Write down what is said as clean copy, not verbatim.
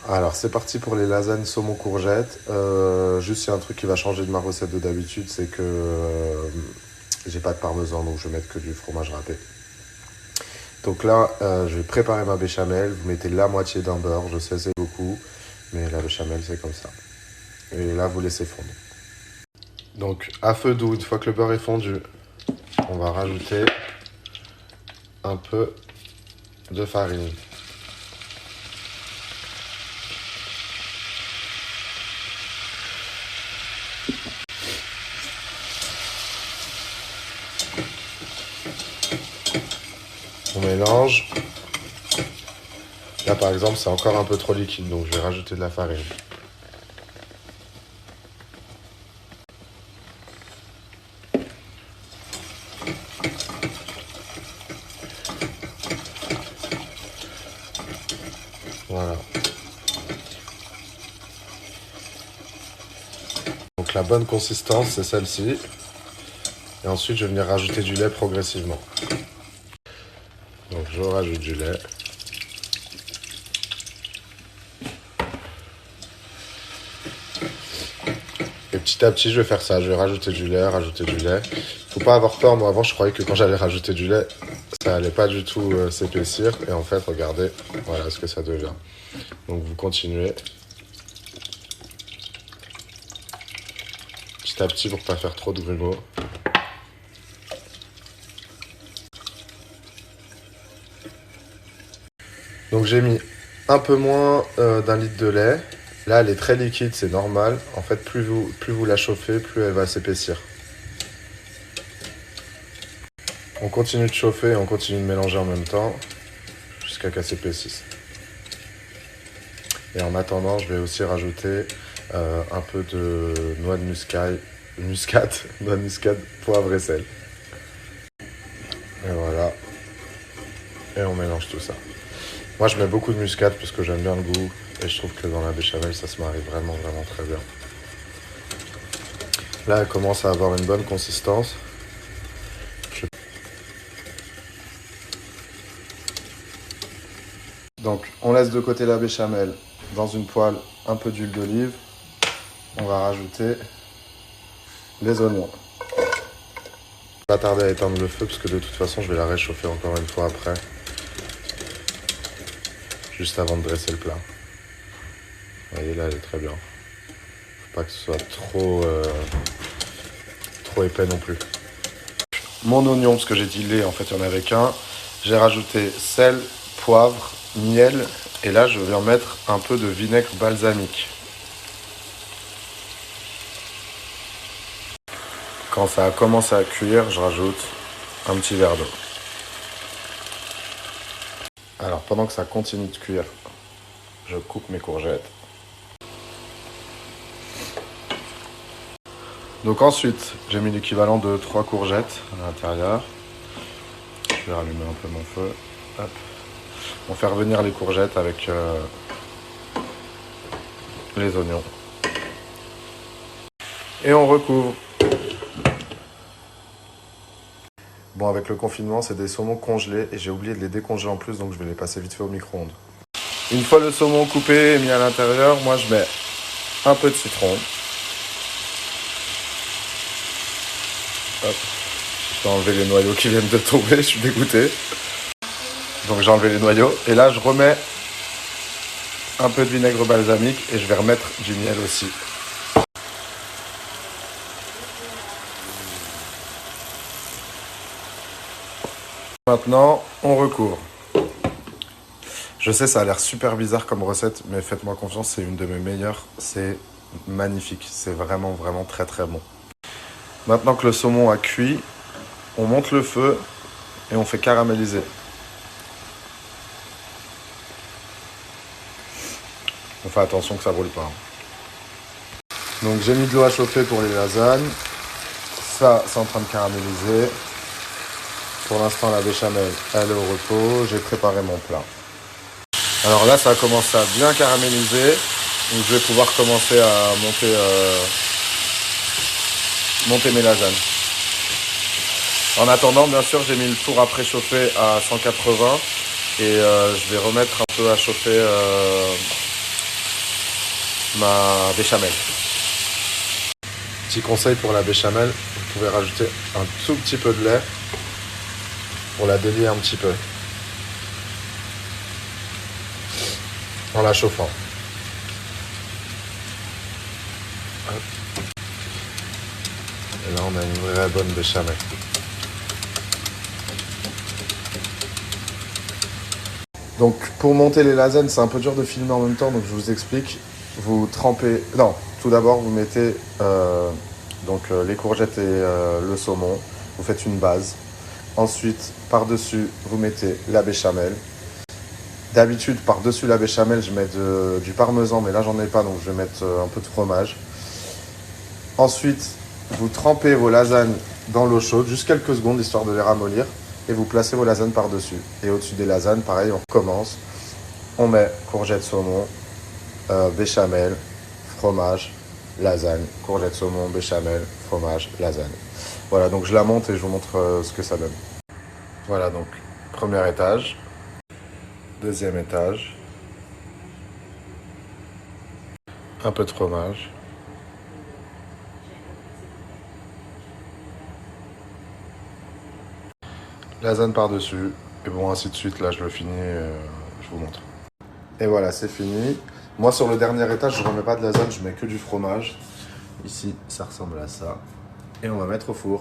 Alors c'est parti pour les lasagnes saumon courgette. Juste il y a un truc qui va changer de ma recette de d'habitude, c'est que j'ai pas de parmesan donc je vais mettre que du fromage râpé. Donc là je vais préparer ma béchamel, vous mettez la moitié d'un beurre, je sais c'est beaucoup, mais la béchamel c'est comme ça. Et là vous laissez fondre. Donc à feu doux, une fois que le beurre est fondu, on va rajouter un peu de farine. On mélange. Là par exemple c'est encore un peu trop liquide donc je vais rajouter de la farine. Voilà. Donc la bonne consistance c'est celle-ci. Et ensuite je vais venir rajouter du lait progressivement. Donc je rajoute du lait. Et petit à petit, je vais faire ça. Je vais rajouter du lait, rajouter du lait. Faut pas avoir peur. Moi, avant, je croyais que quand j'allais rajouter du lait, ça allait pas du tout s'épaissir. Et en fait, regardez, voilà ce que ça devient. Donc vous continuez. Petit à petit pour pas faire trop de grumeaux. Donc j'ai mis un peu moins d'un litre de lait. Là, elle est très liquide, c'est normal. En fait, plus vous la chauffez, plus elle va s'épaissir. On continue de chauffer et on continue de mélanger en même temps jusqu'à qu'elle s'épaississe. Et en attendant, je vais aussi rajouter un peu de noix de muscade, noix de muscade, poivre et sel. Et voilà. Et on mélange tout ça. Moi, je mets beaucoup de muscade parce que j'aime bien le goût. Et je trouve que dans la béchamel, ça se marie vraiment, vraiment très bien. Là, elle commence à avoir une bonne consistance. Donc, on laisse de côté la béchamel dans une poêle, un peu d'huile d'olive. On va rajouter les oignons. Pas tarder à éteindre le feu parce que de toute façon, je vais la réchauffer encore une fois après. Juste avant de dresser le plat. Vous voyez, là, elle est très bien. Faut pas que ce soit trop épais non plus. Mon oignon, parce que j'ai dit lait, en fait, il n'y en avait qu'un. J'ai rajouté sel, poivre, miel. Et là, je viens mettre un peu de vinaigre balsamique. Quand ça a commencé à cuire, je rajoute un petit verre d'eau. Alors, pendant que ça continue de cuire, je coupe mes courgettes. Donc ensuite, j'ai mis l'équivalent de 3 courgettes à l'intérieur. Je vais rallumer un peu mon feu. Hop. On fait revenir les courgettes avec les oignons. Et on recouvre. Bon, avec le confinement, c'est des saumons congelés et j'ai oublié de les décongeler en plus, donc je vais les passer vite fait au micro-ondes. Une fois le saumon coupé et mis à l'intérieur, moi je mets un peu de citron. Hop. Je vais enlever les noyaux qui viennent de tomber, je suis dégoûté. Donc j'ai enlevé les noyaux. Et là, je remets un peu de vinaigre balsamique et je vais remettre du miel aussi. Maintenant, on recouvre. Je sais, ça a l'air super bizarre comme recette, mais faites-moi confiance, c'est une de mes meilleures. C'est magnifique, c'est vraiment, vraiment très, très bon. Maintenant que le saumon a cuit, on monte le feu et on fait caraméliser. On fait attention que ça brûle pas. Donc j'ai mis de l'eau à chauffer pour les lasagnes. Ça, c'est en train de caraméliser. Pour l'instant, la béchamel, elle est au repos. J'ai préparé mon plat. Alors là, ça a commencé à bien caraméliser. Donc je vais pouvoir commencer à monter mes lasagnes. En attendant, bien sûr, j'ai mis le four à préchauffer à 180 et je vais remettre un peu à chauffer ma béchamel. Petit conseil pour la béchamel, vous pouvez rajouter un tout petit peu de lait pour la délier un petit peu en la chauffant. Et là, on a une vraie bonne béchamel. Donc, pour monter les lasagnes, c'est un peu dur de filmer en même temps, donc je vous explique. Vous trempez... Non, tout d'abord, vous mettez les courgettes et le saumon. Vous faites une base. Ensuite, par-dessus, vous mettez la béchamel. D'habitude, par-dessus la béchamel, je mets du parmesan, mais là, j'en ai pas, donc je vais mettre un peu de fromage. Ensuite, vous trempez vos lasagnes dans l'eau chaude, juste quelques secondes, histoire de les ramollir. Et vous placez vos lasagnes par-dessus. Et au-dessus des lasagnes, pareil, on recommence. On met courgettes, saumon, béchamel, fromage, lasagne. Courgettes, saumon, béchamel, fromage, lasagne. Voilà, donc je la monte et je vous montre ce que ça donne. Voilà, donc premier étage, deuxième étage, un peu de fromage. Lasagne par-dessus, et bon, ainsi de suite. Là, je le finis, je vous montre. Et voilà, c'est fini. Moi, sur le dernier étage, je ne remets pas de lasagne, je mets que du fromage. Ici, ça ressemble à ça. Et on va mettre au four.